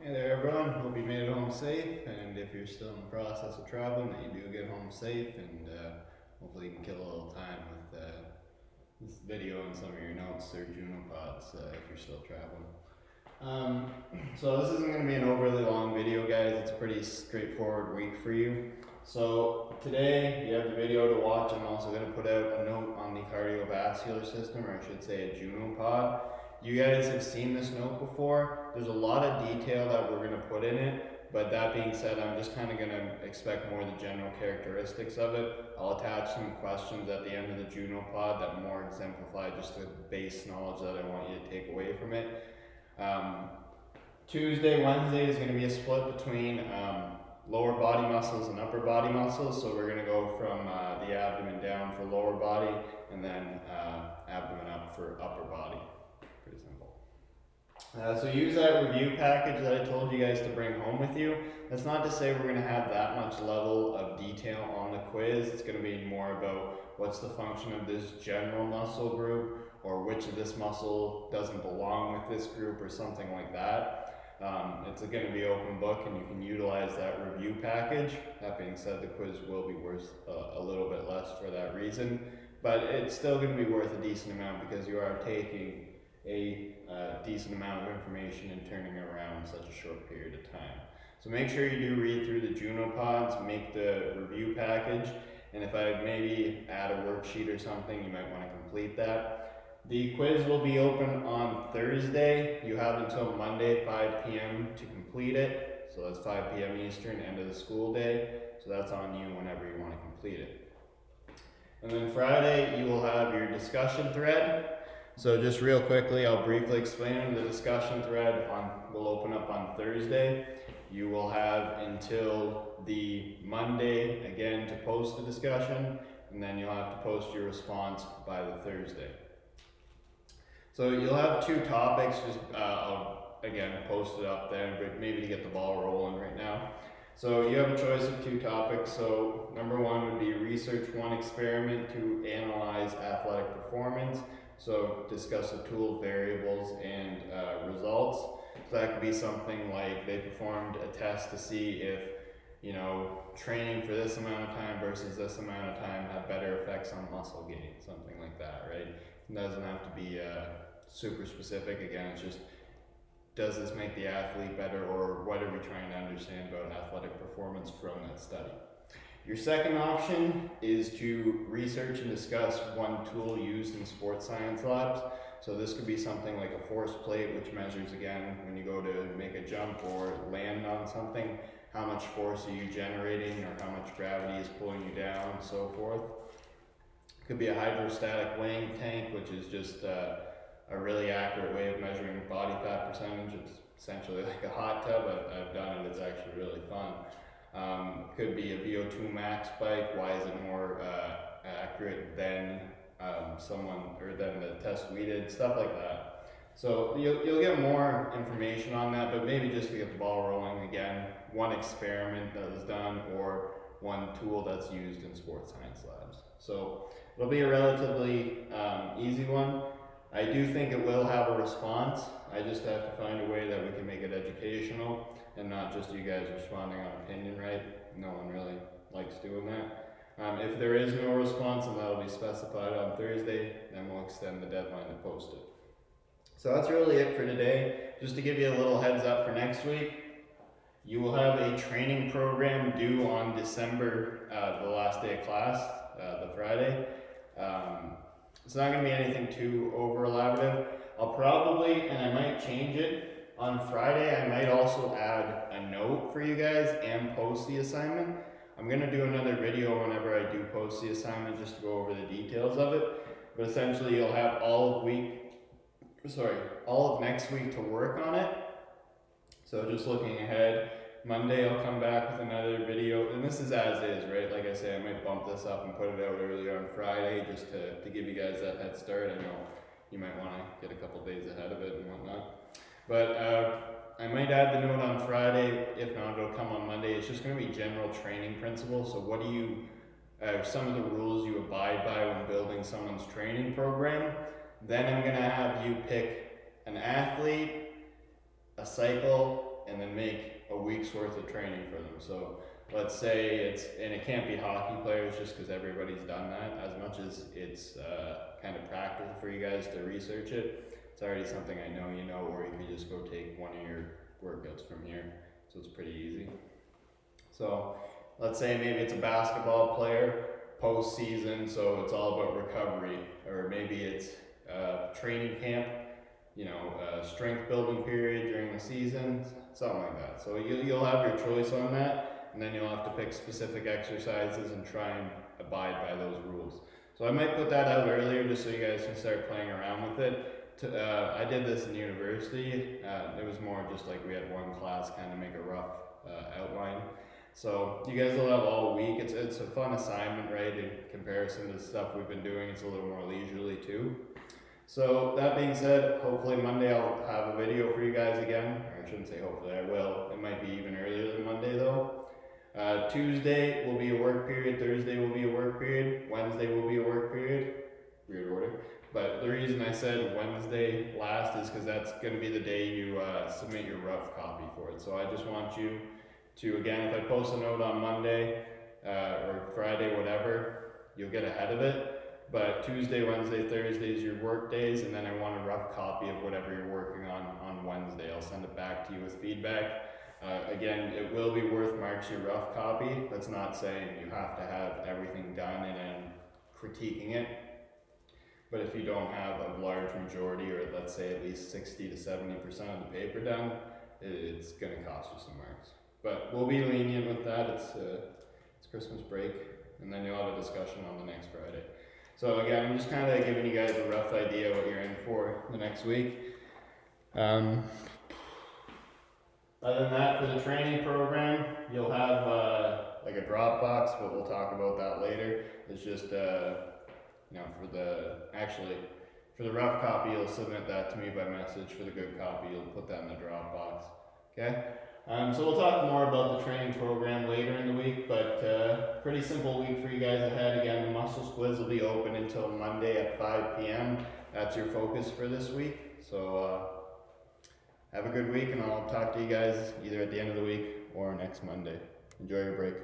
Hey there everyone, hope you made it home safe, and if you're still in the process of traveling, that you do get home safe, and hopefully you can kill a little time with this video and some of your notes or Junopods if you're still traveling. So this isn't going to be an overly long video, guys. It's a pretty straightforward week for you. So today you have the video to watch. I'm also going to put out a note on the cardiovascular system, or I should say a Junopod. You guys have seen this note before. There's a lot of detail that we're going to put in it, but that being said, I'm just kind of going to expect more of the general characteristics of it. I'll attach some questions at the end of the Junopod that more exemplify just the base knowledge that I want you to take away from it. Tuesday, Wednesday is going to be a split between lower body muscles and upper body muscles. So we're going to go from the abdomen down for lower body, and then abdomen up for upper body. Pretty simple. So use that review package that I told you guys to bring home with you. That's not to say we're going to have that much level of detail on the quiz. It's going to be more about what's the function of this general muscle group, or which of this muscle doesn't belong with this group, or something like that. It's going to be open book, and you can utilize that review package. That being said, the quiz will be worth a little bit less for that reason, but it's still going to be worth a decent amount because you are taking a decent amount of information and turning it around in such a short period of time. So make sure you do read through the Junopods, make the review package, and if I maybe add a worksheet or something, you might want to complete that. The quiz will be open on Thursday. You have until Monday, 5 p.m. to complete it. So that's 5 p.m. Eastern, end of the school day. So that's on you whenever you want to complete it. And then Friday, you will have your discussion thread. So just real quickly, I'll briefly explain the discussion thread will open up on Thursday. You will have until the Monday, again, to post the discussion, and then you'll have to post your response by the Thursday. So you'll have two topics, just I'll again post it up there, but maybe to get the ball rolling right now. So you have a choice of two topics. So number one would be research one experiment to analyze athletic performance. So discuss the tool, variables, and results. So that could be something like they performed a test to see if, training for this amount of time versus this amount of time have better effects on muscle gain, something like that, right? It doesn't have to be super specific. Again, it's just, does this make the athlete better, or what are we trying to understand about athletic performance from that study? Your second option is to research and discuss one tool used in sports science labs. So this could be something like a force plate, which measures, again, when you go to make a jump or land on something, how much force are you generating, or how much gravity is pulling you down, and so forth. It could be a hydrostatic weighing tank, which is just a really accurate way of measuring body fat percentage. It's essentially like a hot tub. I've done it, it's actually really fun. Could be a VO2 max bike. Why is it more accurate than than the test we did? Stuff like that. So you'll get more information on that, but maybe just to get the ball rolling, again, one experiment that was done or one tool that's used in sports science labs. So it'll be a relatively easy one. I do think it will have a response. I just have to find a way that we can make it educational and not just you guys responding on opinion, right? No one really likes doing that. If there is no response, and that'll be specified on Thursday, then we'll extend the deadline to post it. So that's really it for today. Just to give you a little heads up for next week, you will have a training program due on December, the last day of class, the Friday. It's not going to be anything too over elaborative. I'll probably, and I might change it, on Friday I might also add a note for you guys and post the assignment. I'm going to do another video whenever I do post the assignment just to go over the details of it. But essentially you'll have all of next week to work on it. So just looking ahead, Monday I'll come back with another video, and this is as is, right? Like I say, I might bump this up and put it out earlier on Friday just to give you guys that head start. I know you might want to get a couple days ahead of it and whatnot. But I might add the note on Friday. If not, it'll come on Monday. It's just going to be general training principles. So what do you, some of the rules you abide by when building someone's training program. Then I'm going to have you pick an athlete, a cycle, and then make a week's worth of training for them. So let's say and it can't be hockey players just because everybody's done that. As much as it's kind of practical for you guys to research it, it's already something I know you know, or you could just go take one of your workouts from here. So it's pretty easy. So let's say maybe it's a basketball player, post-season, so it's all about recovery, or maybe it's training camp, strength building period during the season, something like that. So you'll have your choice on that, and then you'll have to pick specific exercises and try and abide by those rules. So I might put that out earlier just so you guys can start playing around with it. I did this in university. It was more just like we had one class kind of make a rough outline. So you guys will have all week. It's a fun assignment, right? In comparison to the stuff we've been doing, it's a little more leisurely too. So that being said, hopefully Monday I'll have a video for you guys again. Or I shouldn't say hopefully, I will. It might be even earlier than Monday though. Tuesday will be a work period, Thursday will be a work period, Wednesday will be a work period. Weird order. But the reason I said Wednesday last is because that's going to be the day you submit your rough copy for it. So I just want you to, again, if I post a note on Monday or Friday, whatever, you'll get ahead of it. But Tuesday, Wednesday, Thursday is your work days, and then I want a rough copy of whatever you're working on Wednesday. I'll send it back to you with feedback. Again, it will be worth marks your rough copy. That's not saying you have to have everything done and then critiquing it. But if you don't have a large majority, or let's say at least 60 to 70% of the paper done, it's going to cost you some marks. But we'll be lenient with that. It's Christmas break, and then you'll have a discussion on the next Friday. So again, I'm just kind of giving you guys a rough idea what you're in for the next week. Other than that, for the training program, you'll have like a Dropbox, but we'll talk about that later. It's just for the rough copy, you'll submit that to me by message. For the good copy, you'll put that in the Dropbox. Okay? So we'll talk more about the training program later in the week, but pretty simple week for you guys ahead. Again, the muscle squids will be open until Monday at 5 p.m. That's your focus for this week. So have a good week, and I'll talk to you guys either at the end of the week or next Monday. Enjoy your break.